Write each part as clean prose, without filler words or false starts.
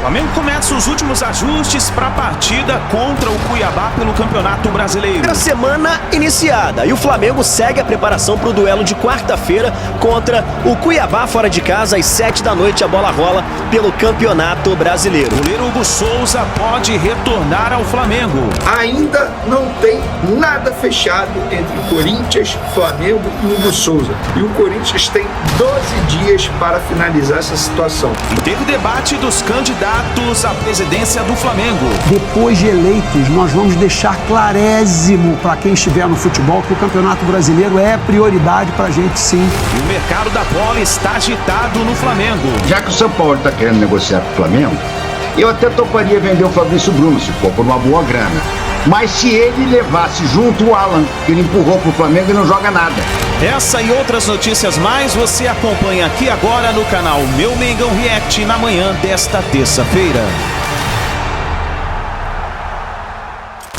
Flamengo começa os últimos ajustes para a partida contra o Cuiabá pelo Campeonato Brasileiro. A semana iniciada e o Flamengo segue a preparação para o duelo de quarta-feira contra o Cuiabá fora de casa às 7 da noite. A bola rola pelo Campeonato Brasileiro. O goleiro Hugo Souza pode retornar ao Flamengo. Ainda não tem nada fechado entre Corinthians, Flamengo e Hugo Souza. E o Corinthians tem 12 dias para finalizar essa situação. E teve debate dos candidatos à presidência do Flamengo. Depois de eleitos, nós vamos deixar clarésimo para quem estiver no futebol que o Campeonato Brasileiro é prioridade para a gente, sim. E o mercado da bola está agitado no Flamengo. Já que o São Paulo está querendo negociar com o Flamengo, eu até toparia vender o Fabrício Bruno, se for por uma boa grana. Mas se ele levasse junto o Alan, que ele empurrou pro Flamengo e não joga nada. Essa e outras notícias mais você acompanha aqui agora no canal Meu Mengão React na manhã desta terça-feira.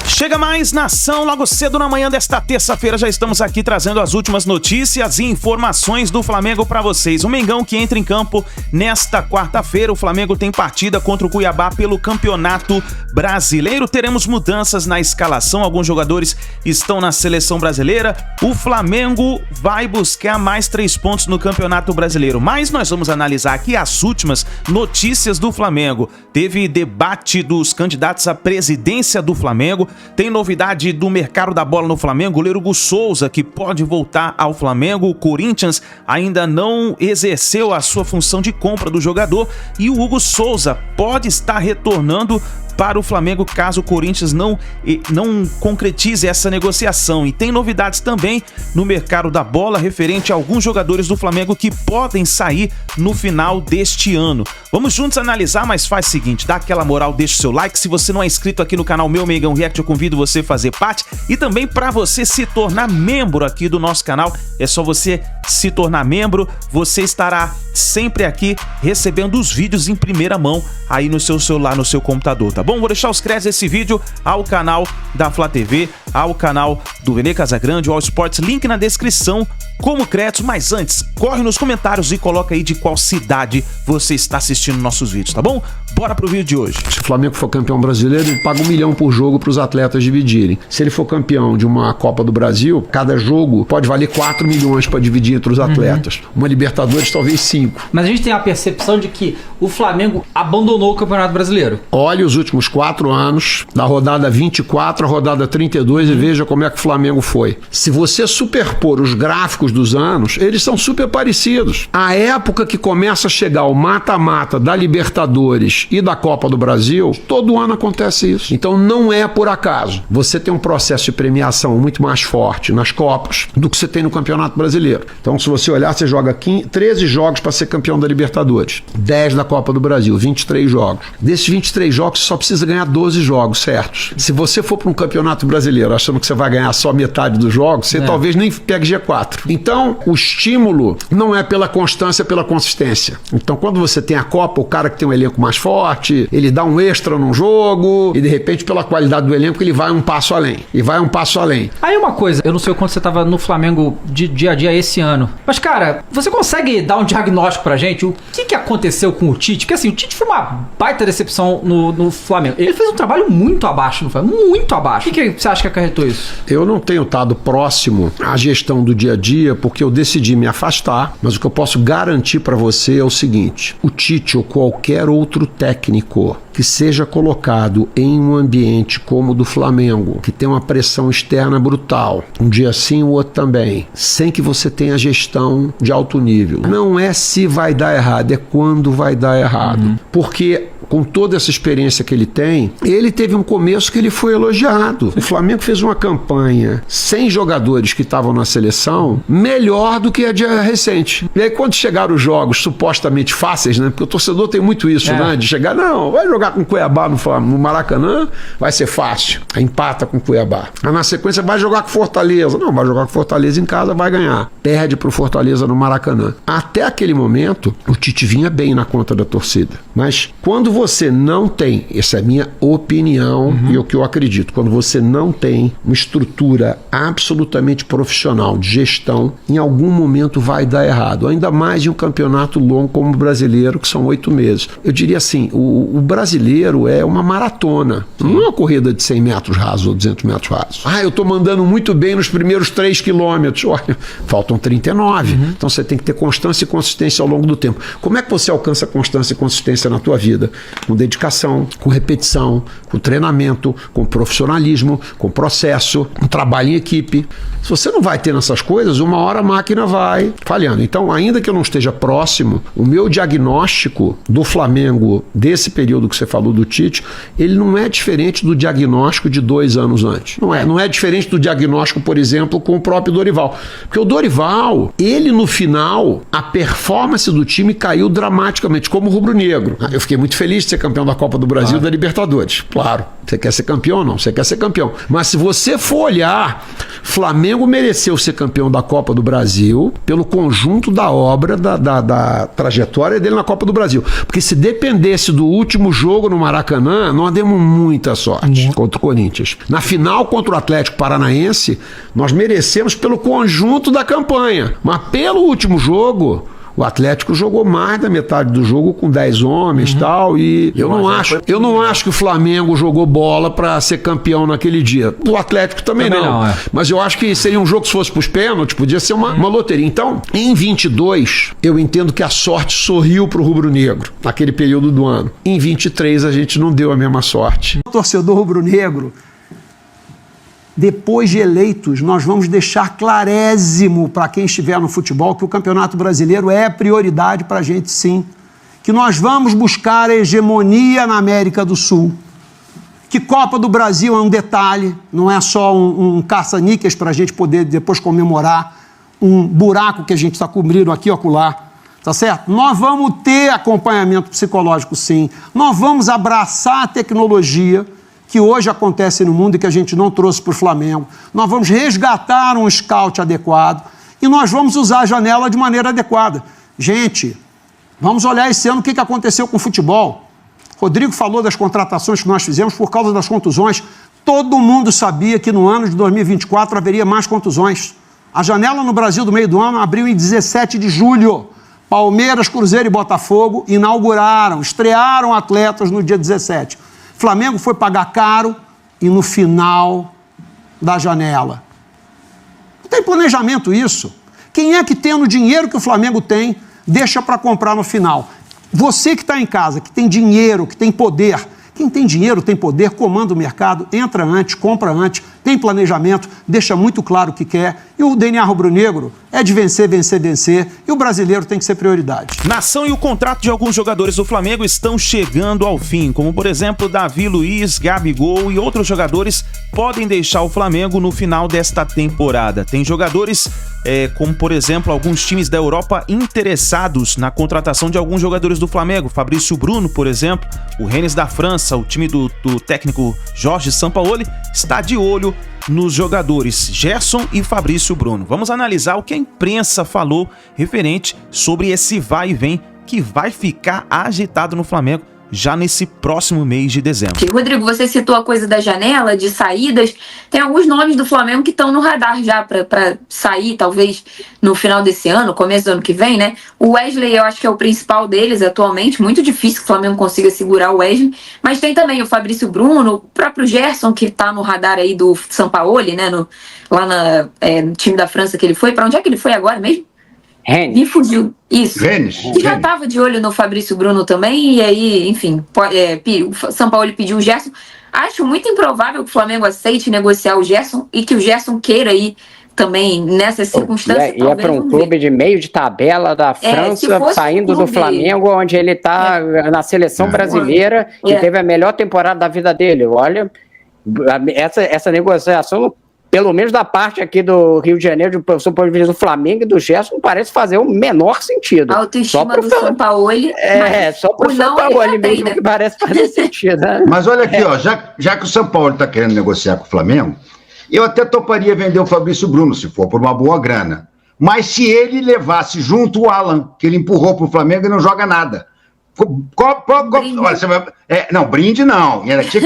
Chega mais nação, logo cedo na manhã desta terça-feira já estamos aqui trazendo as últimas notícias e informações do Flamengo para vocês. O Mengão que entra em campo nesta quarta-feira. O Flamengo tem partida contra o Cuiabá pelo Campeonato Brasileiro. Teremos mudanças na escalação, alguns jogadores estão na seleção brasileira. O Flamengo vai buscar mais 3 pontos no Campeonato Brasileiro. Mas nós vamos analisar aqui as últimas notícias do Flamengo. Teve debate dos candidatos à presidência do Flamengo. Tem novidade do mercado da bola no Flamengo, o goleiro Hugo Souza, que pode voltar ao Flamengo. O Corinthians ainda não exerceu a sua função de compra do jogador e o Hugo Souza pode estar retornando para o Flamengo caso o Corinthians não concretize essa negociação. E tem novidades também no mercado da bola referente a alguns jogadores do Flamengo que podem sair no final deste ano. Vamos juntos analisar, mas faz o seguinte, dá aquela moral, deixa o seu like. Se você não é inscrito aqui no canal Meu Mengão React, eu convido você a fazer parte. E também para você se tornar membro aqui do nosso canal, é só você se tornar membro, você estará sempre aqui recebendo os vídeos em primeira mão aí no seu celular, no seu computador, tá bom? Vou deixar os créditos desse vídeo ao canal da Flá TV, ao canal do Vene Casagrande, o All Sports, link na descrição como créditos. Mas antes, corre nos comentários e coloca aí de qual cidade você está assistindo nossos vídeos, tá bom? Bora pro vídeo de hoje. Se o Flamengo for campeão brasileiro, ele paga 1 milhão por jogo para os atletas dividirem. Se ele for campeão de uma Copa do Brasil, cada jogo pode valer 4 milhões para dividir entre os atletas. Uma Libertadores, talvez 5. Mas a gente tem a percepção de que o Flamengo abandonou o Campeonato Brasileiro. Olhe os últimos 4 anos, da rodada 24 à rodada 32 e veja como é que o Flamengo foi. Se você superpor os gráficos dos anos, eles são super parecidos. A época que começa a chegar o mata-mata da Libertadores e da Copa do Brasil, todo ano acontece isso. Então não é por acaso. Você tem um processo de premiação muito mais forte nas Copas do que você tem no Campeonato Brasileiro. Então se você olhar, você joga 13 jogos para ser campeão da Libertadores, 10 da Copa do Brasil, 23 jogos. Desses 23 jogos, você só precisa ganhar 12 jogos certos. Se você for para um Campeonato Brasileiro achando que você vai ganhar só metade dos jogos, você talvez nem pegue G4. Então, o estímulo não é pela constância, é pela consistência. Então, quando você tem a Copa, o cara que tem um elenco mais forte, ele dá um extra num jogo e, de repente, pela qualidade do elenco, ele vai um passo além. E vai um passo além. Aí uma coisa, eu não sei o quanto você estava no Flamengo de dia a dia esse ano, mas, cara, você consegue dar um diagnóstico pra gente? O que aconteceu com o Tite? Porque, assim, o Tite foi uma baita decepção no Flamengo. Ele fez um trabalho muito abaixo no Flamengo, muito abaixo. O que você acha que acarretou isso? Eu não tenho estado próximo à gestão do dia a dia porque eu decidi me afastar, mas o que eu posso garantir para você é o seguinte: o Tite ou qualquer outro técnico que seja colocado em um ambiente como o do Flamengo, que tem uma pressão externa brutal, um dia sim, o outro também, sem que você tenha gestão de alto nível, não é se vai dar errado, é quando vai dar errado. Porque com toda essa experiência que ele tem, ele teve um começo que ele foi elogiado. O Flamengo fez uma campanha sem jogadores que estavam na seleção melhor do que a dia recente. E aí quando chegaram os jogos supostamente fáceis, né? Porque o torcedor tem muito isso, né? De chegar, não, vai jogar com o Cuiabá no Maracanã, vai ser fácil. Aí empata com o Cuiabá. Aí na sequência vai jogar com Fortaleza. Não, vai jogar com Fortaleza em casa, vai ganhar. Perde pro Fortaleza no Maracanã. Até aquele momento, o Tite vinha bem na conta da torcida. Mas quando você não tem, essa é a minha opinião e o que eu acredito, quando você não tem uma estrutura absolutamente profissional de gestão, campeão, em algum momento vai dar errado. Ainda mais em um campeonato longo como o brasileiro, que são 8 meses. Eu diria assim, o brasileiro é uma maratona. Não é uma corrida de 100 metros rasos ou 200 metros rasos. Eu tô mandando muito bem nos primeiros 3 quilômetros. Olha, faltam 39. Então você tem que ter constância e consistência ao longo do tempo. Como é que você alcança constância e consistência na tua vida? Com dedicação, com repetição, com treinamento, com profissionalismo, com processo, com trabalho em equipe. Se você não vai ter nessas coisas, uma hora a máquina vai falhando. Então, ainda que eu não esteja próximo, o meu diagnóstico do Flamengo, desse período que você falou do Tite, ele não é diferente do diagnóstico de 2 anos antes. Não é diferente do diagnóstico, por exemplo, com o próprio Dorival. Porque o Dorival, ele no final, a performance do time caiu dramaticamente, como o rubro-negro. Eu fiquei muito feliz de ser campeão da Copa do Brasil e da Libertadores. Claro. Você quer ser campeão ou não? Você quer ser campeão. Mas se você for olhar, Flamengo mereceu ser campeão da Copa do Brasil pelo conjunto da obra, da trajetória dele na Copa do Brasil. Porque se dependesse do último jogo no Maracanã, nós demos muita sorte contra o Corinthians. Na final contra o Atlético Paranaense, nós merecemos pelo conjunto da campanha. Mas pelo último jogo, o Atlético jogou mais da metade do jogo com 10 homens e tal, e eu não acho que o Flamengo jogou bola para ser campeão naquele dia. O Atlético também não. Mas eu acho que seria um jogo que se fosse pros pênaltis, podia ser uma loteria. Então, em 22, eu entendo que a sorte sorriu pro rubro-negro naquele período do ano. Em 23, a gente não deu a mesma sorte. O torcedor rubro-negro, depois de eleitos, nós vamos deixar clarésimo para quem estiver no futebol que o Campeonato Brasileiro é prioridade para a gente, sim. Que nós vamos buscar a hegemonia na América do Sul. Que Copa do Brasil é um detalhe, não é só um caça-níqueis para a gente poder depois comemorar um buraco que a gente está cobrindo aqui ou acolá. Tá certo? Nós vamos ter acompanhamento psicológico, sim. Nós vamos abraçar a tecnologia que hoje acontece no mundo e que a gente não trouxe para o Flamengo. Nós vamos resgatar um scout adequado e nós vamos usar a janela de maneira adequada. Gente, vamos olhar esse ano o que aconteceu com o futebol. Rodrigo falou das contratações que nós fizemos por causa das contusões. Todo mundo sabia que no ano de 2024 haveria mais contusões. A janela no Brasil do meio do ano abriu em 17 de julho. Palmeiras, Cruzeiro e Botafogo estrearam atletas no dia 17. Flamengo foi pagar caro e no final da janela. Não tem planejamento isso. Quem é que tendo o dinheiro que o Flamengo tem, deixa para comprar no final? Você que está em casa, que tem dinheiro, que tem poder. Quem tem dinheiro, tem poder, comanda o mercado, entra antes, compra antes, tem planejamento, deixa muito claro o que quer. E o DNA rubro-negro é de vencer, vencer, vencer. E o brasileiro tem que ser prioridade. Nação e o contrato de alguns jogadores do Flamengo estão chegando ao fim, como por exemplo Davi Luiz, Gabigol e outros jogadores podem deixar o Flamengo no final desta temporada. Tem jogadores como por exemplo alguns times da Europa interessados na contratação de alguns jogadores do Flamengo. Fabrício Bruno, por exemplo, o Rennes da França, o time do técnico Jorge Sampaoli está de olho nos jogadores Gerson e Fabrício Bruno. Vamos analisar o que a imprensa falou referente sobre esse vai e vem que vai ficar agitado no Flamengo já nesse próximo mês de dezembro. Rodrigo, você citou a coisa da janela, de saídas. Tem alguns nomes do Flamengo que estão no radar já para sair, talvez no final desse ano, começo do ano que vem, né? O Wesley, eu acho que é o principal deles atualmente. Muito difícil que o Flamengo consiga segurar o Wesley. Mas tem também o Fabrício Bruno, o próprio Gerson, que está no radar aí do Sampaoli, né? Lá no time da França que ele foi. Para onde é que ele foi agora mesmo? Me fugiu. Isso. Que já estava de olho no Fabrício Bruno também, e aí, enfim, o Sampaoli pediu o Gerson. Acho muito improvável que o Flamengo aceite negociar o Gerson e que o Gerson queira ir também nessas circunstâncias. E é para um clube de meio de tabela da França, saindo do Flamengo, onde ele está na seleção brasileira, que teve a melhor temporada da vida dele. Olha, essa negociação, pelo menos da parte aqui do Rio de Janeiro, do do Flamengo e do Gerson, não parece fazer o menor sentido. A autoestima do Sampaoli. Só para o Sampaoli mesmo, né? Que parece fazer sentido. Né? Mas olha aqui, ó, já que o Sampaoli está querendo negociar com o Flamengo, eu até toparia vender o Fabrício Bruno, se for por uma boa grana. Mas se ele levasse junto o Alan, que ele empurrou para o Flamengo e não joga nada. Brinde não. Tinha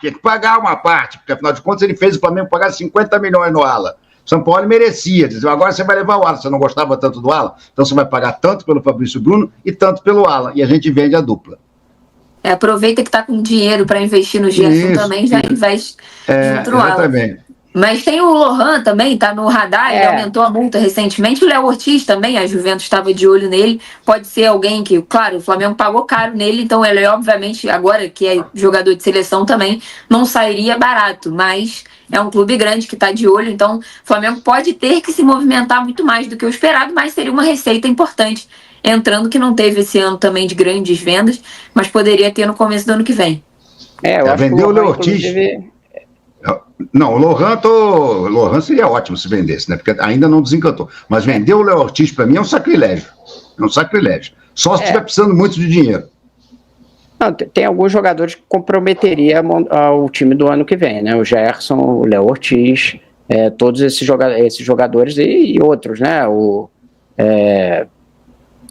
que pagar uma parte, porque afinal de contas ele fez o Flamengo pagar 50 milhões no Alan. São Paulo merecia, dizer, agora você vai levar o Alan, você não gostava tanto do Alan, então você vai pagar tanto pelo Fabrício Bruno e tanto pelo Alan, e a gente vende a dupla. Aproveita que tá com dinheiro para investir no Gerson também, já investe junto no Alan. Mas tem o Lohan também, tá no radar, ele aumentou a multa recentemente. O Léo Ortiz também, a Juventus estava de olho nele. Pode ser alguém que, claro, o Flamengo pagou caro nele, então ele, obviamente, agora que é jogador de seleção também, não sairia barato. Mas é um clube grande que está de olho, então o Flamengo pode ter que se movimentar muito mais do que o esperado, mas seria uma receita importante entrando, que não teve esse ano também de grandes vendas, mas poderia ter no começo do ano que vem. Eu acho vendeu que o Léo Ortiz. Não, o Lohan seria ótimo se vendesse, né? Porque ainda não desencantou. Mas vender o Léo Ortiz, para mim, é um sacrilégio. É um sacrilégio. Só se estiver precisando muito de dinheiro. Não, tem alguns jogadores que comprometeria o time do ano que vem, né? O Gerson, o Léo Ortiz, todos esses jogadores e outros, né?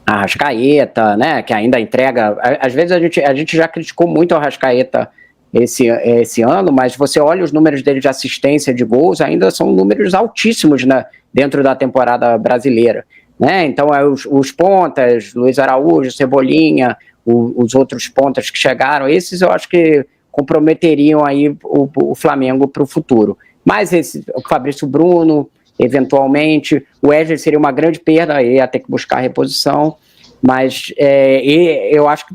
A Arrascaeta, né? Que ainda entrega. Às vezes a gente já criticou muito o Arrascaeta esse ano, mas você olha os números dele de assistência de gols, ainda são números altíssimos, né, dentro da temporada brasileira, né? Então os pontas, Luiz Araújo, Cebolinha, os outros pontas que chegaram, esses eu acho que comprometeriam aí o Flamengo para o futuro. Mas o Fabrício Bruno, eventualmente, o Wesley seria uma grande perda, ia ter que buscar reposição, mas eu acho que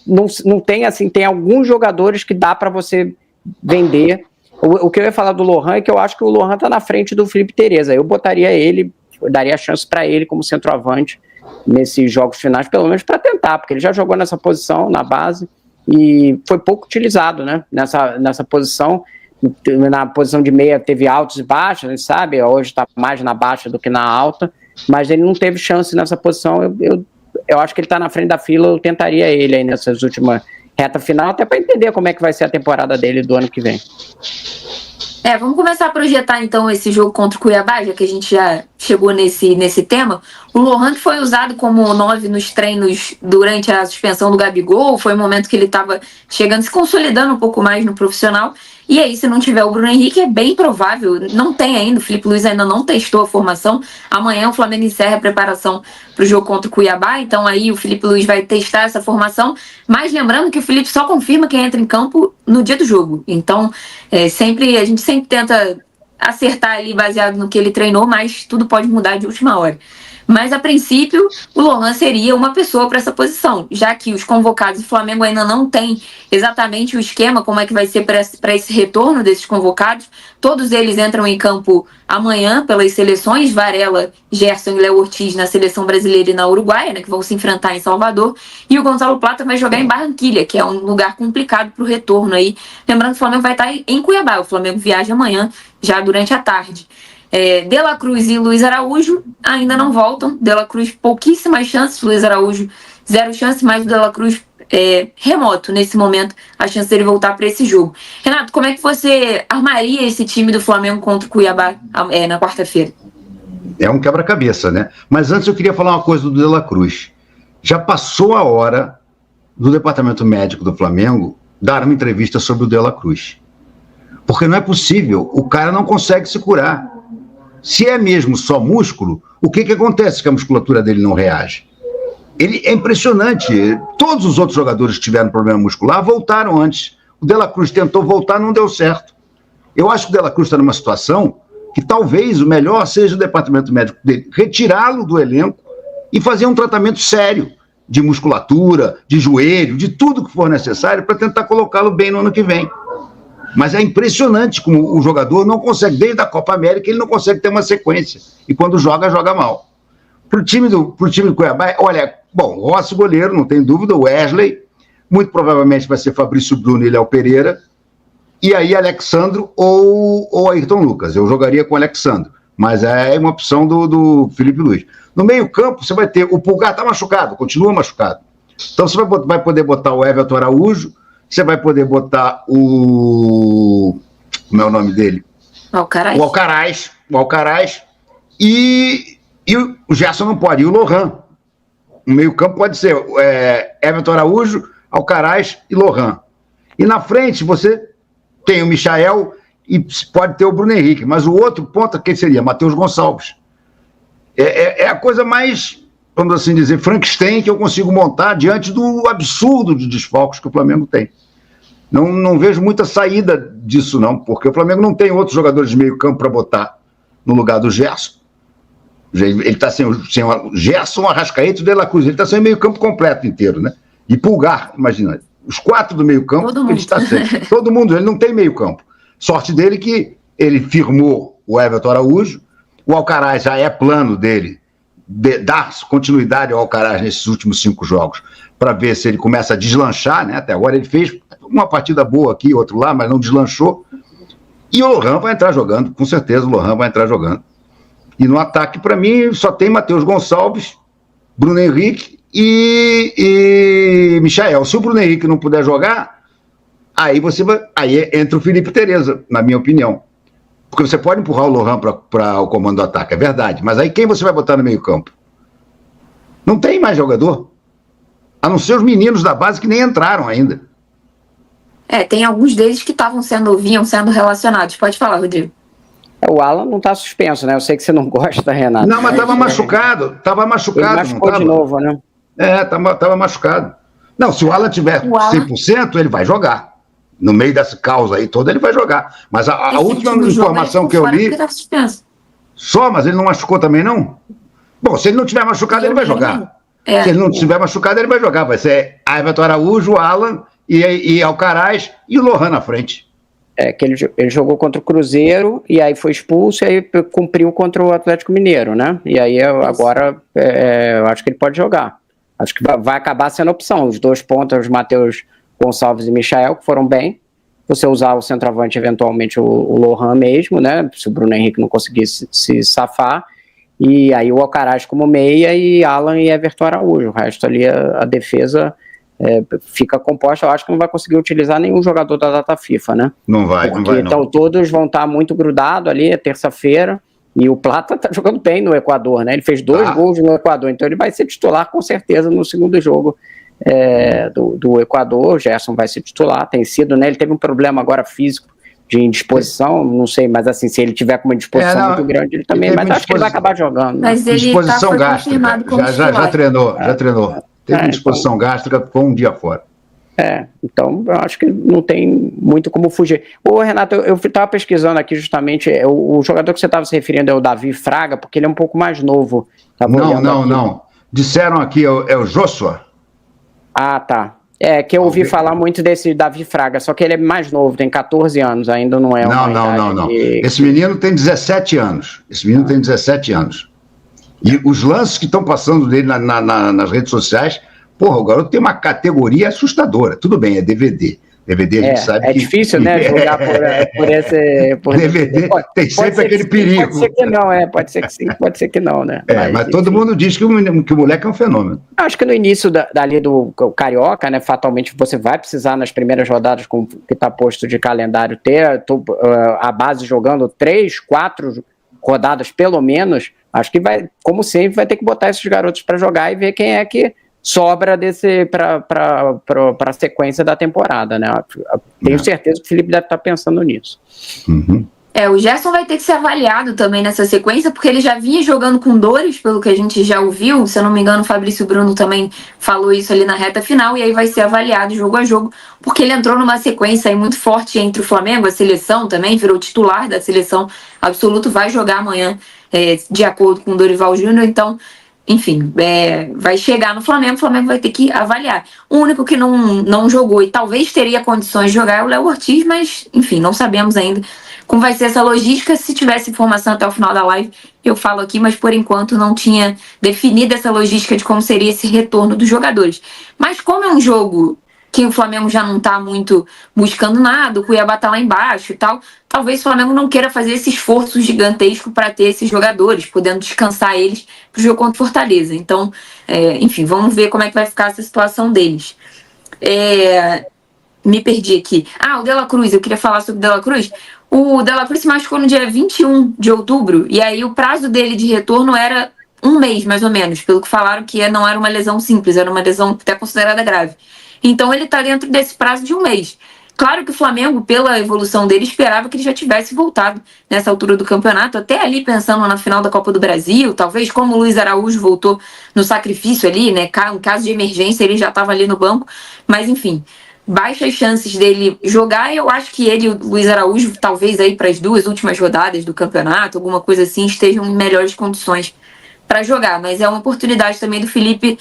não tem, assim, tem alguns jogadores que dá para você vender. O que eu ia falar do Lohan é que eu acho que o Lohan está na frente do Felipe Tereza. Eu botaria ele, daria chance para ele como centroavante nesses jogos finais, pelo menos para tentar, porque ele já jogou nessa posição, na base, e foi pouco utilizado, né, nessa posição. Na posição de meia teve altos e baixos, a gente sabe, hoje está mais na baixa do que na alta, mas ele não teve chance nessa posição. Eu acho que ele está na frente da fila, eu tentaria ele aí nessas últimas reta final, até para entender como é que vai ser a temporada dele do ano que vem. Vamos começar a projetar então esse jogo contra o Cuiabá, já que a gente já chegou nesse tema. O Lohan, que foi usado como 9 nos treinos durante a suspensão do Gabigol, foi um momento que ele estava chegando, se consolidando um pouco mais no profissional. E aí, se não tiver o Bruno Henrique, é bem provável, não tem ainda, o Felipe Luiz ainda não testou a formação. Amanhã o Flamengo encerra a preparação para o jogo contra o Cuiabá, então aí o Felipe Luiz vai testar essa formação, mas lembrando que o Felipe só confirma quem entra em campo no dia do jogo. Então, a gente sempre tenta acertar ali baseado no que ele treinou, mas tudo pode mudar de última hora. Mas, a princípio, o Lohan seria uma pessoa para essa posição, já que os convocados do Flamengo ainda não tem exatamente o esquema, como é que vai ser para esse retorno desses convocados. Todos eles entram em campo amanhã pelas seleções, Varela, Gerson e Léo Ortiz na seleção brasileira e na Uruguaia, né, que vão se enfrentar em Salvador, e o Gonzalo Plata vai jogar em Barranquilha, que é um lugar complicado para o retorno aí. Lembrando que o Flamengo vai estar em Cuiabá, o Flamengo viaja amanhã, já durante a tarde. De La Cruz e Luiz Araújo ainda não voltam. De La Cruz, pouquíssimas chances. Luiz Araújo, 0 chances, mas o De La Cruz remoto nesse momento a chance dele voltar para esse jogo. Renato, como é que você armaria esse time do Flamengo contra o Cuiabá na quarta-feira? É um quebra-cabeça, né? Mas antes eu queria falar uma coisa do De La Cruz. Já passou a hora do departamento médico do Flamengo dar uma entrevista sobre o De La Cruz. Porque não é possível, o cara não consegue se curar. Se é mesmo só músculo, o que acontece que a musculatura dele não reage? Ele é impressionante. Todos os outros jogadores que tiveram problema muscular voltaram antes. O De La Cruz tentou voltar, não deu certo. Eu acho que o De La Cruz está numa situação que talvez o melhor seja o departamento médico dele retirá-lo do elenco e fazer um tratamento sério de musculatura, de joelho, de tudo que for necessário para tentar colocá-lo bem no ano que vem. Mas é impressionante como o jogador não consegue, desde a Copa América, ele não consegue ter uma sequência. E quando joga, joga mal. Pro time do Cuiabá, olha, bom, Rossi goleiro, não tem dúvida, o Wesley, muito provavelmente vai ser Fabrício Bruno e Léo Pereira, e aí Alexandro ou Ayrton Lucas. Eu jogaria com o Alexandro, mas é uma opção do Felipe Luiz. No meio campo, você vai ter, o Pulgar tá machucado, continua machucado. Então você vai poder botar o Everton Araújo, você vai poder botar como é o nome dele? Alcaraz. O Alcaraz. E o Gerson não pode. E o Lohan. O meio campo pode ser Everton Araújo, Alcaraz e Lohan. E na frente você tem o Michael e pode ter o Bruno Henrique, mas o outro ponta, quem seria? Matheus Gonçalves. É a coisa mais, vamos assim dizer, Frankenstein que eu consigo montar diante do absurdo de desfalques que o Flamengo tem. Não vejo muita saída disso, não, porque o Flamengo não tem outros jogadores de meio campo para botar no lugar do Gerson. Ele está sem o Gerson, Arrascaeta e o De La Cruz. Ele está sem o meio campo completo inteiro, né? E Pulgar, imagina. Os 4 do meio campo, ele está sem. Todo mundo, ele não tem meio campo. Sorte dele que ele firmou o Everton Araújo. O Alcaraz já é plano dele dar continuidade ao Alcaraz nesses últimos 5 jogos, para ver se ele começa a deslanchar, né? Até agora ele fez uma partida boa aqui, outro lá, mas não deslanchou. E o Lohan vai entrar jogando, com certeza o Lohan vai entrar jogando. E no ataque, para mim, só tem Matheus Gonçalves, Bruno Henrique e Michael. Se o Bruno Henrique não puder jogar, aí entra o Felipe Tereza, na minha opinião. Porque você pode empurrar o Lohan para o comando do ataque, é verdade. Mas aí quem você vai botar no meio campo? Não tem mais jogador. A não ser os meninos da base que nem entraram ainda. Tem alguns deles que vinham sendo relacionados. Pode falar, Rodrigo. O Alan não está suspenso, né? Eu sei que você não gosta, Renato. Não, mas estava machucado. Estava machucado. Ele machucou de novo, né? Estava machucado. Não, se o Alan tiver 100%, ele vai jogar. No meio dessa causa aí toda, ele vai jogar. Mas a última informação que eu li... Mas ele não machucou também, não? Bom, se ele não tiver machucado, ele vai jogar. Se ele não tiver machucado, ele vai jogar. Vai ser Everton Araújo, Alan e Alcaraz e o Lohan na frente. Que ele jogou contra o Cruzeiro e aí foi expulso e aí cumpriu contra o Atlético Mineiro, né? E aí agora eu acho que ele pode jogar. Acho que vai acabar sendo opção. Os 2 pontas, Matheus Gonçalves e Michael, que foram bem. Você usar o centroavante, eventualmente, o Lohan mesmo, né? Se o Bruno Henrique não conseguir se safar. E aí o Alcaraz como meia e Alan e Everton Araújo. O resto ali, a defesa fica composta. Eu acho que não vai conseguir utilizar nenhum jogador da data FIFA, né? Não vai. Então todos vão estar muito grudados ali, é terça-feira. E o Plata tá jogando bem no Equador, né? Ele fez 2 gols no Equador, então ele vai ser titular com certeza no segundo jogo do Equador. O Gerson vai ser titular, tem sido, né? Ele teve um problema agora físico de indisposição, não sei, mas assim, se ele tiver com uma indisposição muito grande, ele também, mas acho que ele vai acabar jogando. Né? Mas ele disposição gástrica, já treinou. Teve indisposição gástrica, ficou um dia fora. Então eu acho que não tem muito como fugir. Ô Renato, eu estava pesquisando aqui justamente, o jogador que você estava se referindo é o Davi Fraga, porque ele é um pouco mais novo. Não. Disseram aqui, é o Joshua. Ah, tá. Que eu ouvi falar muito desse Davi Fraga, só que ele é mais novo, tem 14 anos, ainda não é uma Não. Esse menino tem 17 anos. E os lances que estão passando dele nas redes sociais, o garoto tem uma categoria assustadora. Tudo bem, é DVD. DVD a gente sabe que... É difícil, né, jogar por esse... DVD tem sempre aquele perigo. Pode ser que não, pode ser que sim, pode ser que não, né? Mas todo mundo diz que o moleque é um fenômeno. Acho que no início dali do Carioca, né, fatalmente você vai precisar nas primeiras rodadas com que está posto de calendário ter a base jogando 3, 4 rodadas pelo menos. Acho que vai, como sempre, vai ter que botar esses garotos para jogar e ver quem é que sobra para a sequência da temporada, né? Tenho certeza que o Felipe deve estar pensando nisso. Uhum. O Gerson vai ter que ser avaliado também nessa sequência, porque ele já vinha jogando com dores, pelo que a gente já ouviu. Se eu não me engano, o Fabrício Bruno também falou isso ali na reta final, e aí vai ser avaliado jogo a jogo, porque ele entrou numa sequência aí muito forte entre o Flamengo, a seleção também, virou titular da seleção absoluto, vai jogar amanhã, de acordo com o Dorival Júnior, então... Enfim, vai chegar no Flamengo, o Flamengo vai ter que avaliar. O único que não jogou e talvez teria condições de jogar é o Léo Ortiz, mas, enfim, não sabemos ainda como vai ser essa logística. Se tivesse informação até o final da live, eu falo aqui, mas por enquanto não tinha definido essa logística de como seria esse retorno dos jogadores. Mas como é um jogo que o Flamengo já não está muito buscando nada, o Cuiabá está lá embaixo e tal, talvez o Flamengo não queira fazer esse esforço gigantesco para ter esses jogadores, podendo descansar eles para o jogo contra o Fortaleza. Então, enfim, vamos ver como é que vai ficar essa situação deles. Me perdi aqui. O De La Cruz, eu queria falar sobre o De La Cruz. O De La Cruz se machucou no dia 21 de outubro, e aí o prazo dele de retorno era 1 mês, mais ou menos, pelo que falaram que não era uma lesão simples, era uma lesão até considerada grave. Então ele está dentro desse prazo de 1 mês. Claro que o Flamengo, pela evolução dele, esperava que ele já tivesse voltado nessa altura do campeonato, até ali pensando na final da Copa do Brasil, talvez como o Luiz Araújo voltou no sacrifício ali, né? Em caso de emergência ele já estava ali no banco, mas enfim, baixas chances dele jogar. Eu acho que ele e o Luiz Araújo, talvez aí para as 2 últimas rodadas do campeonato, alguma coisa assim, estejam em melhores condições para jogar, mas é uma oportunidade também do Felipe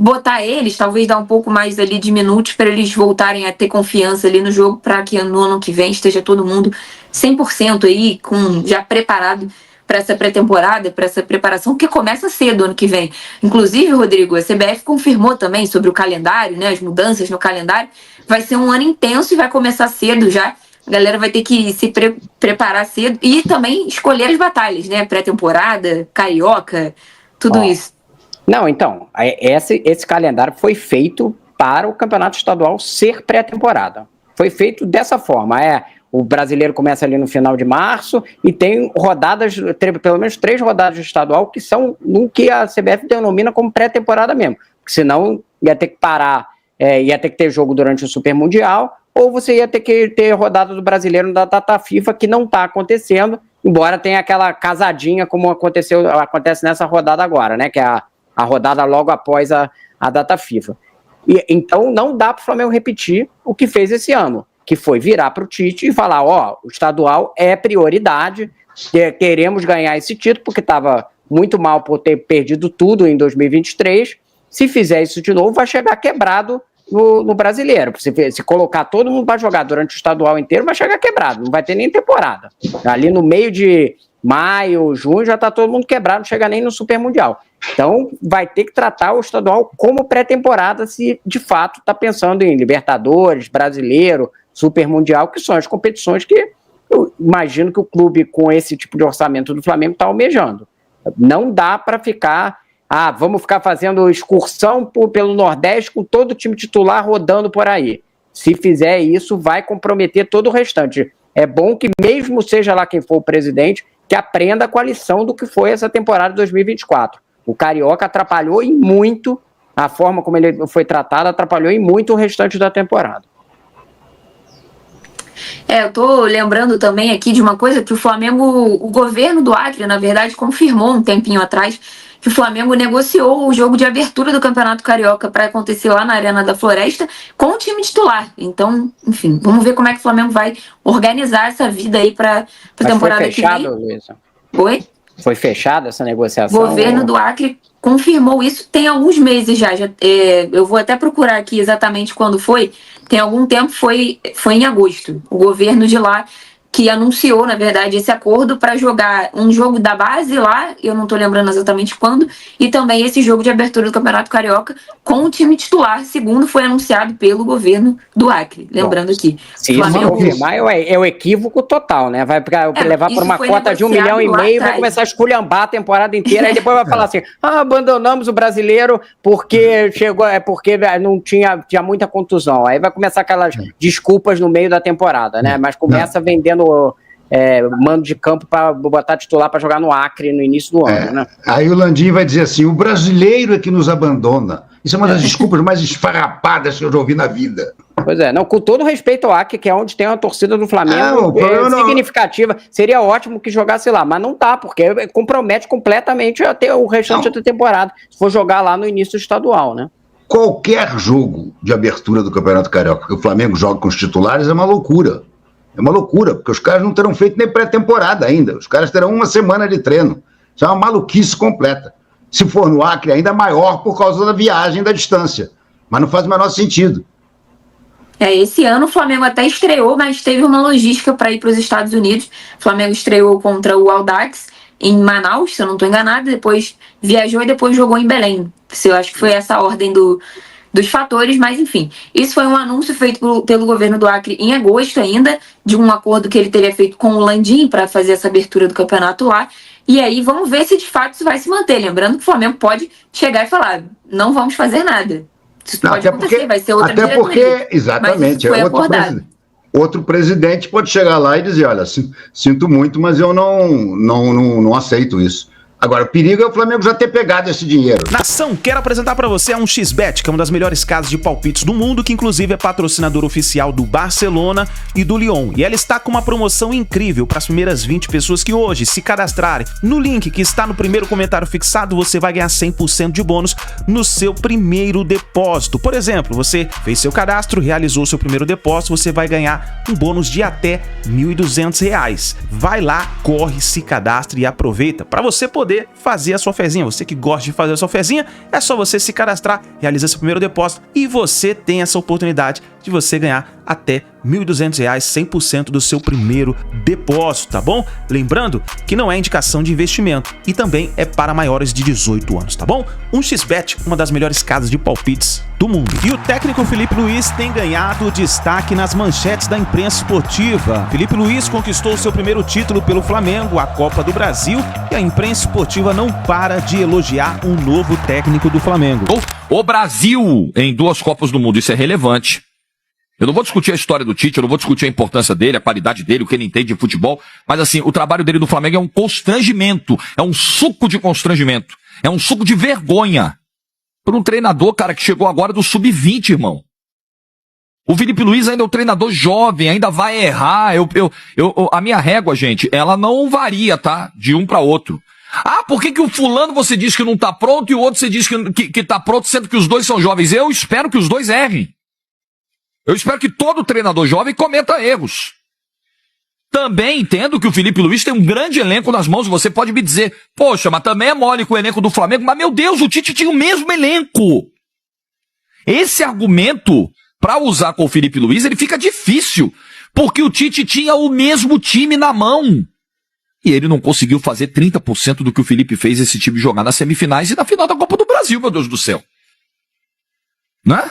botar eles, talvez dar um pouco mais ali de minutos para eles voltarem a ter confiança ali no jogo, para que no ano que vem esteja todo mundo 100% aí, já preparado para essa pré-temporada, para essa preparação, que começa cedo ano que vem. Inclusive, Rodrigo, a CBF confirmou também sobre o calendário, né, as mudanças no calendário. Vai ser um ano intenso e vai começar cedo já. A galera vai ter que se preparar cedo e também escolher as batalhas, né, pré-temporada, carioca, tudo isso. Não, então, esse calendário foi feito para o campeonato estadual ser pré-temporada. Foi feito dessa forma. O brasileiro começa ali no final de março e tem rodadas, pelo menos 3 rodadas de estadual que são no que a CBF denomina como pré-temporada mesmo. Porque senão ia ter que parar, ia ter que ter jogo durante o Super Mundial, ou você ia ter que ter rodada do brasileiro da data FIFA, que não está acontecendo, embora tenha aquela casadinha como acontece nessa rodada agora, né? Que é a rodada logo após a data FIFA. Então não dá para o Flamengo repetir o que fez esse ano, que foi virar para o Tite e falar, o estadual é prioridade, queremos ganhar esse título, porque estava muito mal por ter perdido tudo em 2023, se fizer isso de novo, vai chegar quebrado no brasileiro. Se colocar todo mundo para jogar durante o estadual inteiro, vai chegar quebrado, não vai ter nem temporada. Ali no meio de maio, junho, já está todo mundo quebrado, não chega nem no Super Mundial. Então, vai ter que tratar o estadual como pré-temporada se, de fato, está pensando em Libertadores, Brasileiro, Super Mundial, que são as competições que eu imagino que o clube, com esse tipo de orçamento do Flamengo, está almejando. Não dá para ficar, vamos ficar fazendo excursão pelo Nordeste com todo o time titular rodando por aí. Se fizer isso, vai comprometer todo o restante. É bom que, mesmo seja lá quem for o presidente, que aprenda com a lição do que foi essa temporada de 2024. O Carioca atrapalhou em muito, a forma como ele foi tratado, atrapalhou em muito o restante da temporada. Eu tô lembrando também aqui de uma coisa que o Flamengo, o governo do Acre, na verdade, confirmou um tempinho atrás que o Flamengo negociou o jogo de abertura do Campeonato Carioca para acontecer lá na Arena da Floresta com o time titular. Então, enfim, vamos ver como é que o Flamengo vai organizar essa vida aí para a temporada que vem. Foi fechado, Luísa? Oi? Foi fechada essa negociação? O governo do Acre confirmou isso tem alguns meses já. Eu vou até procurar aqui exatamente quando foi. Tem algum tempo, foi em agosto. O governo de lá que anunciou, na verdade, esse acordo para jogar um jogo da base lá, eu não estou lembrando exatamente quando, e também esse jogo de abertura do Campeonato Carioca com o time titular, segundo foi anunciado pelo governo do Acre. Lembrando aqui. Se isso confirmar, é o equívoco total, né? Vai levar por uma cota de 1,5 milhão e vai começar a esculhambar a temporada inteira, e depois vai falar assim, abandonamos o brasileiro porque não tinha muita contusão. Aí vai começar aquelas desculpas no meio da temporada, né? Mas começa vendendo mando de campo para botar titular para jogar no Acre no início do ano, né? Aí o Landim vai dizer assim, o brasileiro é que nos abandona. Isso é uma das desculpas mais esfarrapadas que eu já ouvi na vida. Pois é, não, com todo respeito ao Acre, que é onde tem uma torcida do Flamengo significativa, seria ótimo que jogasse lá, mas não tá, porque compromete completamente até o restante da temporada, se for jogar lá no início do estadual, né? Qualquer jogo de abertura do Campeonato Carioca que o Flamengo joga com os titulares é uma loucura. É uma loucura, porque os caras não terão feito nem pré-temporada ainda. Os caras terão uma semana de treino. Isso é uma maluquice completa. Se for no Acre, ainda maior por causa da viagem da distância. Mas não faz o menor sentido. Esse ano o Flamengo até estreou, mas teve uma logística para ir para os Estados Unidos. O Flamengo estreou contra o Audax em Manaus, se eu não estou enganado. Depois viajou e depois jogou em Belém. Eu acho que foi essa a ordem dos fatores, mas enfim, isso foi um anúncio feito pelo governo do Acre em agosto ainda, de um acordo que ele teria feito com o Landim para fazer essa abertura do campeonato lá, e aí vamos ver se de fato isso vai se manter, lembrando que o Flamengo pode chegar e falar, não vamos fazer nada, isso pode acontecer, vai ser outra diretoria. Porque, exatamente, foi acordado. Outro presidente pode chegar lá e dizer, olha, sinto muito, mas eu não aceito isso. Agora, o perigo é o Flamengo já ter pegado esse dinheiro. Nação, quero apresentar para você a 1xBet, que é uma das melhores casas de palpites do mundo, que inclusive é patrocinador oficial do Barcelona e do Lyon. E ela está com uma promoção incrível para as primeiras 20 pessoas que hoje se cadastrarem. No link que está no primeiro comentário fixado, você vai ganhar 100% de bônus no seu primeiro depósito. Por exemplo, você fez seu cadastro, realizou seu primeiro depósito, você vai ganhar um bônus de até R$ 1.200. Vai lá, corre, se cadastre e aproveita para você poder fazer a sua fezinha. Você que gosta de fazer a sua fezinha, é só você se cadastrar, realizar seu primeiro depósito e você tem essa oportunidade de você ganhar até R$ 1.200, 100% do seu primeiro depósito, tá bom? Lembrando que não é indicação de investimento e também é para maiores de 18 anos, tá bom? 1xBet, uma das melhores casas de palpites do mundo. E o técnico Felipe Luiz tem ganhado destaque nas manchetes da imprensa esportiva. Felipe Luiz conquistou seu primeiro título pelo Flamengo, a Copa do Brasil, e a imprensa esportiva não para de elogiar um novo técnico do Flamengo. O Brasil em 2 Copas do Mundo, isso é relevante. Eu não vou discutir a história do Tite, eu não vou discutir a importância dele, a qualidade dele, o que ele entende de futebol, mas assim, o trabalho dele no Flamengo é um constrangimento, é um suco de constrangimento, é um suco de vergonha. Por um treinador, cara, que chegou agora do Sub-20, irmão. O Felipe Luiz ainda é um treinador jovem, ainda vai errar. A minha régua, gente, ela não varia, tá? De um para outro. Ah, por que o fulano você diz que não tá pronto e o outro você diz que tá pronto, sendo que os dois são jovens? Eu espero que os dois errem. Eu espero que todo treinador jovem cometa erros. Também entendo que o Felipe Luiz tem um grande elenco nas mãos. Você pode me dizer, poxa, mas também é mole com o elenco do Flamengo. Mas, meu Deus, o Tite tinha o mesmo elenco. Esse argumento, para usar com o Felipe Luiz, ele fica difícil. Porque o Tite tinha o mesmo time na mão. E ele não conseguiu fazer 30% do que o Felipe fez esse time jogar nas semifinais e na final da Copa do Brasil, meu Deus do céu. Né?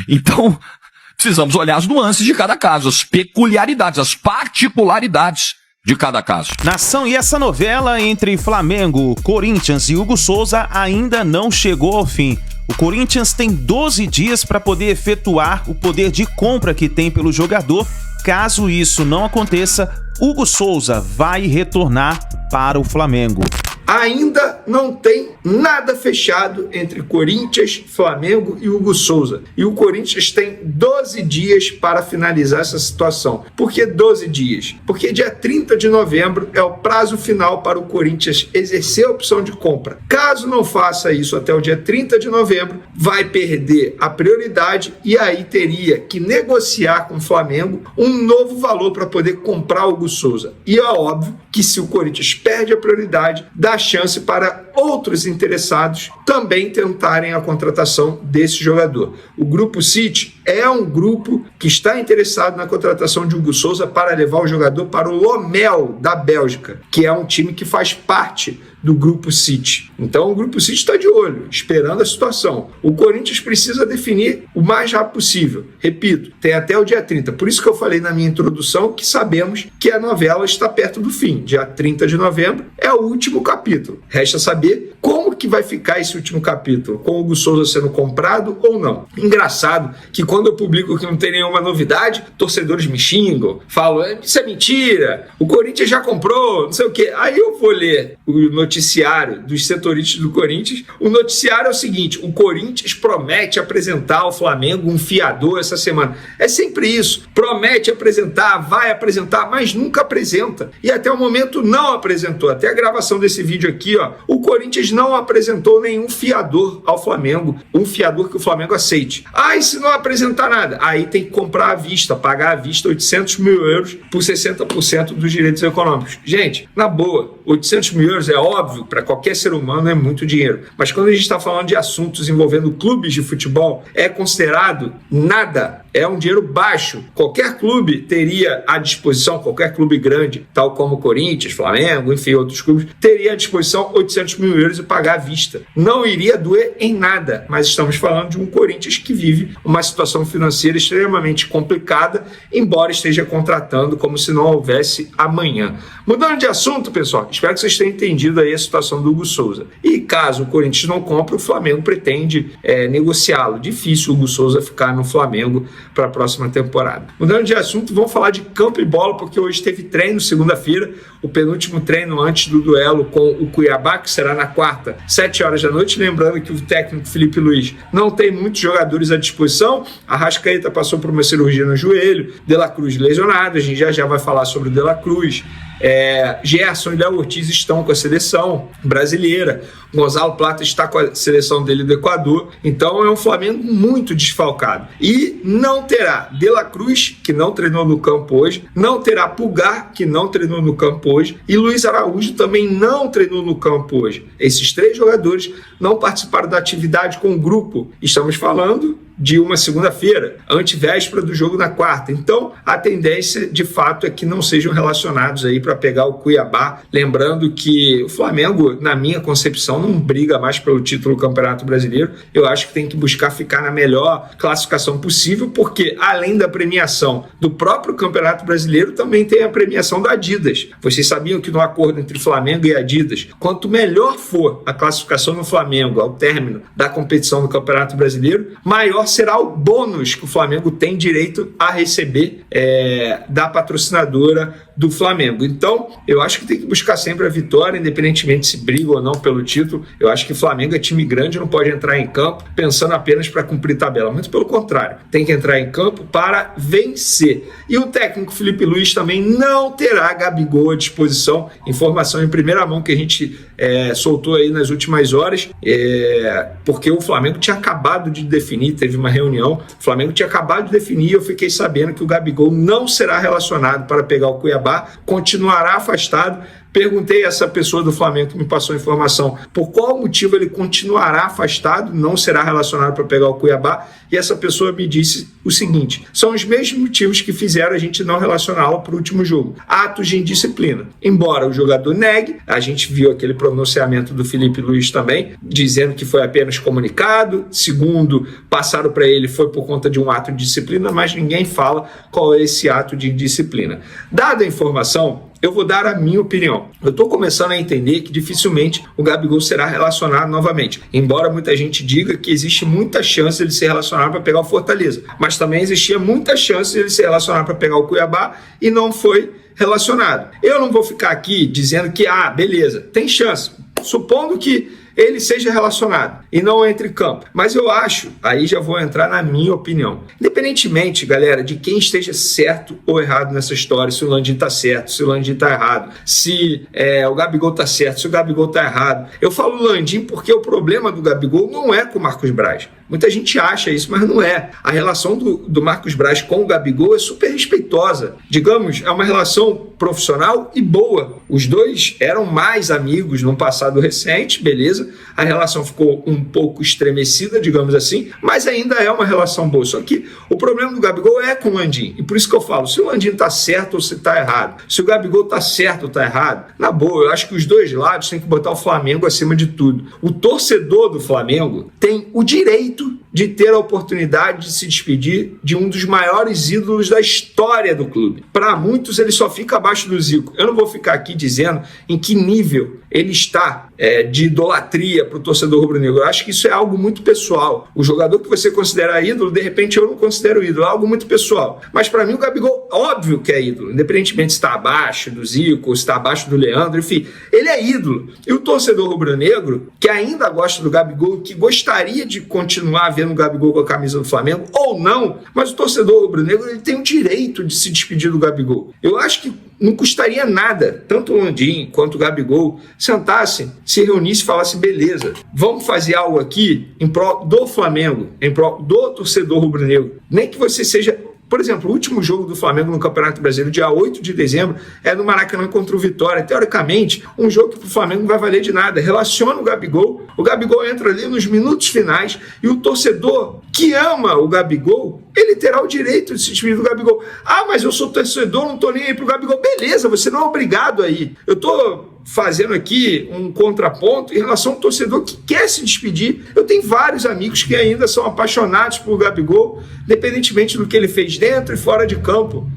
Então, precisamos olhar as nuances de cada caso, as peculiaridades, as particularidades de cada caso. Nação, e essa novela entre Flamengo, Corinthians e Hugo Souza ainda não chegou ao fim. O Corinthians tem 12 dias para poder efetuar o poder de compra que tem pelo jogador. Caso isso não aconteça, Hugo Souza vai retornar para o Flamengo. Ainda não tem nada fechado entre Corinthians, Flamengo e Hugo Souza. E o Corinthians tem 12 dias para finalizar essa situação. Por que 12 dias? Porque dia 30 de novembro é o prazo final para o Corinthians exercer a opção de compra. Caso não faça isso até o dia 30 de novembro, vai perder a prioridade e aí teria que negociar com o Flamengo um novo valor para poder comprar o Hugo Souza. E é óbvio que se o Corinthians perde a prioridade, dá chance para outros interessados também tentarem a contratação desse jogador. O Grupo City é um grupo que está interessado na contratação de Hugo Souza para levar o jogador para o Lommel da Bélgica, que é um time que faz parte do Grupo City. Então o Grupo City está de olho, esperando a situação. O Corinthians precisa definir o mais rápido possível. Repito, tem até o dia 30. Por isso que eu falei na minha introdução que sabemos que a novela está perto do fim. Dia 30 de novembro é o último capítulo. Resta saber como que vai ficar esse último capítulo, com o Hugo Souza sendo comprado ou não. Engraçado que quando eu publico que não tem nenhuma novidade, torcedores me xingam, falam, isso é mentira, o Corinthians já comprou, não sei o quê. Aí eu vou ler o noticiário dos setoristas do Corinthians. O noticiário é o seguinte: o Corinthians promete apresentar ao Flamengo um fiador essa semana. É sempre isso, promete apresentar, vai apresentar, mas nunca apresenta. E até o momento não apresentou. Até a gravação desse vídeo aqui, ó, o Corinthians não apresentou nenhum fiador ao Flamengo, um fiador que o Flamengo aceite. E se não apresentar nada? Aí tem que comprar à vista, pagar à vista 800 mil euros por 60% dos direitos econômicos. Gente, na boa, 800 mil euros é óbvio, para qualquer ser humano é muito dinheiro. Mas quando a gente está falando de assuntos envolvendo clubes de futebol, é considerado nada. É um dinheiro baixo. Qualquer clube teria à disposição, qualquer clube grande, tal como Corinthians, Flamengo, enfim, outros clubes, teria à disposição 800 mil euros e pagar à vista. Não iria doer em nada, mas estamos falando de um Corinthians que vive uma situação financeira extremamente complicada, embora esteja contratando como se não houvesse amanhã. Mudando de assunto, pessoal, espero que vocês tenham entendido aí a situação do Hugo Souza. E caso o Corinthians não compre, o Flamengo pretende negociá-lo. Difícil o Hugo Souza ficar no Flamengo para a próxima temporada. Mudando de assunto, vamos falar de campo e bola, porque hoje teve treino, segunda-feira, o penúltimo treino antes do duelo com o Cuiabá, que será na quarta, 7 horas da noite. Lembrando que o técnico Felipe Luiz não tem muitos jogadores à disposição. Arrascaeta passou por uma cirurgia no joelho, De La Cruz lesionado, a gente já vai falar sobre o De La Cruz. Gerson e Léo Ortiz estão com a seleção brasileira, Gonzalo Plata está com a seleção dele do Equador, então é um Flamengo muito desfalcado, e não terá De La Cruz, que não treinou no campo hoje, não terá Pulgar, que não treinou no campo hoje, e Luiz Araújo também não treinou no campo hoje. Esses 3 jogadores não participaram da atividade com o grupo. Estamos falando de uma segunda-feira, antevéspera do jogo na quarta. Então, a tendência, de fato, é que não sejam relacionados aí para pegar o Cuiabá. Lembrando que o Flamengo, na minha concepção, não briga mais pelo título do Campeonato Brasileiro. Eu acho que tem que buscar ficar na melhor classificação possível, porque, além da premiação do próprio Campeonato Brasileiro, também tem a premiação da Adidas. Vocês sabiam que no acordo entre Flamengo e Adidas, quanto melhor for a classificação do Flamengo ao término da competição do Campeonato Brasileiro, maior será o bônus que o Flamengo tem direito a receber da patrocinadora do Flamengo. Então, eu acho que tem que buscar sempre a vitória, independentemente se briga ou não pelo título. Eu acho que o Flamengo é time grande, não pode entrar em campo pensando apenas para cumprir tabela, muito pelo contrário, tem que entrar em campo para vencer. E o técnico Felipe Luiz também não terá Gabigol à disposição, informação em primeira mão que a gente soltou aí nas últimas horas, porque o Flamengo tinha acabado de definir, teve uma reunião, o Flamengo tinha acabado de definir, e eu fiquei sabendo que o Gabigol não será relacionado para pegar o Cuiabá, continuará afastado. Perguntei a essa pessoa do Flamengo que me passou a informação por qual motivo ele continuará afastado, não será relacionado para pegar o Cuiabá, e essa pessoa me disse o seguinte: são os mesmos motivos que fizeram a gente não relacioná-lo para o último jogo, atos de indisciplina. Embora o jogador negue, a gente viu aquele pronunciamento do Felipe Luiz também, dizendo que foi apenas comunicado, segundo passaram para ele foi por conta de um ato de disciplina, mas ninguém fala qual é esse ato de indisciplina. Dada a informação, eu vou dar a minha opinião. Eu estou começando a entender que dificilmente o Gabigol será relacionado novamente. Embora muita gente diga que existe muita chance de ele ser relacionado para pegar o Fortaleza. Mas também existia muita chance de ele ser relacionado para pegar o Cuiabá e não foi relacionado. Eu não vou ficar aqui dizendo que, beleza, tem chance. Supondo que ele seja relacionado e não entre em campo. Mas eu acho, aí já vou entrar na minha opinião. Independentemente, galera, de quem esteja certo ou errado nessa história, se o Landim tá certo, se o Landim tá errado, se o Gabigol tá certo, se o Gabigol tá errado. Eu falo Landim porque o problema do Gabigol não é com o Marcos Braz. Muita gente acha isso, mas não é. A relação do Marcos Braz com o Gabigol é super respeitosa. Digamos, é uma relação profissional e boa. Os dois eram mais amigos num passado recente, beleza? A relação ficou um pouco estremecida, digamos assim, mas ainda é uma relação boa. Só que o problema do Gabigol é com o Landim. E por isso que eu falo, se o Landim tá certo ou se tá errado, se o Gabigol tá certo ou tá errado, na boa, eu acho que os dois lados têm que botar o Flamengo acima de tudo. O torcedor do Flamengo tem o direito de ter a oportunidade de se despedir de um dos maiores ídolos da história do clube. Para muitos, ele só fica abaixo do Zico. Eu não vou ficar aqui dizendo em que nível ele está de idolatria para o torcedor rubro-negro. Eu acho que isso é algo muito pessoal. O jogador que você considera ídolo, de repente eu não considero ídolo. É algo muito pessoal. Mas para mim o Gabigol, óbvio que é ídolo. Independentemente se está abaixo do Zico, ou se está abaixo do Leandro, enfim. Ele é ídolo. E o torcedor rubro-negro, que ainda gosta do Gabigol, que gostaria de continuar vendo o Gabigol com a camisa do Flamengo, ou não, mas o torcedor rubro-negro ele tem o direito de se despedir do Gabigol. Eu acho que não custaria nada, tanto o Landim quanto o Gabigol sentassem, se reunissem e falassem, beleza, vamos fazer algo aqui em prol do Flamengo, em prol do torcedor rubro-negro. Nem que você seja... Por exemplo, o último jogo do Flamengo no Campeonato Brasileiro, dia 8 de dezembro, é no Maracanã contra o Vitória. Teoricamente, um jogo que para o Flamengo não vai valer de nada. Relaciona o Gabigol entra ali nos minutos finais e o torcedor que ama o Gabigol, ele terá o direito de se despedir do Gabigol. Mas eu sou torcedor, não estou nem aí pro Gabigol. Beleza, você não é obrigado aí. Eu estou fazendo aqui um contraponto em relação ao torcedor que quer se despedir. Eu tenho vários amigos que ainda são apaixonados por Gabigol, independentemente do que ele fez dentro e fora de campo,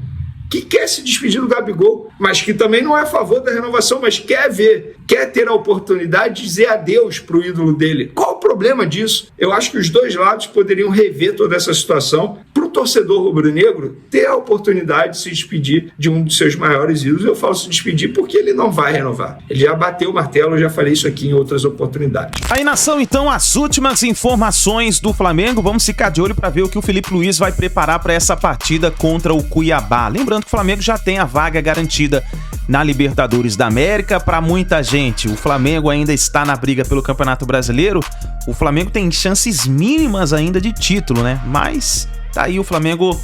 que quer se despedir do Gabigol, mas que também não é a favor da renovação, mas quer ter a oportunidade de dizer adeus para o ídolo dele. Qual o problema disso? Eu acho que os dois lados poderiam rever toda essa situação para o torcedor rubro-negro ter a oportunidade de se despedir de um dos seus maiores ídolos. Eu falo se despedir porque ele não vai renovar. Ele já bateu o martelo, eu já falei isso aqui em outras oportunidades. Aí, nação, então, as últimas informações do Flamengo. Vamos ficar de olho para ver o que o Felipe Luiz vai preparar para essa partida contra o Cuiabá. Lembrando que o Flamengo já tem a vaga garantida na Libertadores da América. Para muita gente, o Flamengo ainda está na briga pelo Campeonato Brasileiro. O Flamengo tem chances mínimas ainda de título, né? Mas tá aí, o Flamengo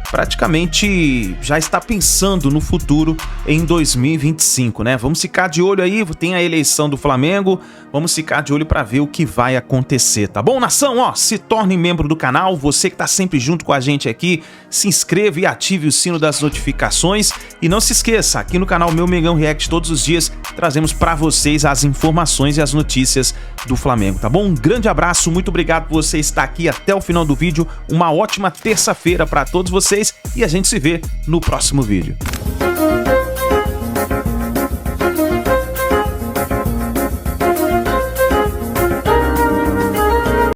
praticamente já está pensando no futuro em 2025, né? Vamos ficar de olho aí, tem a eleição do Flamengo, vamos ficar de olho para ver o que vai acontecer, tá bom, nação? Ó, se torne membro do canal, você que tá sempre junto com a gente aqui, se inscreva e ative o sino das notificações e não se esqueça, aqui no canal Meu Mengão React todos os dias trazemos para vocês as informações e as notícias do Flamengo, tá bom? Um grande abraço, muito obrigado por você estar aqui até o final do vídeo, uma ótima terça-feira para todos vocês e a gente se vê no próximo vídeo.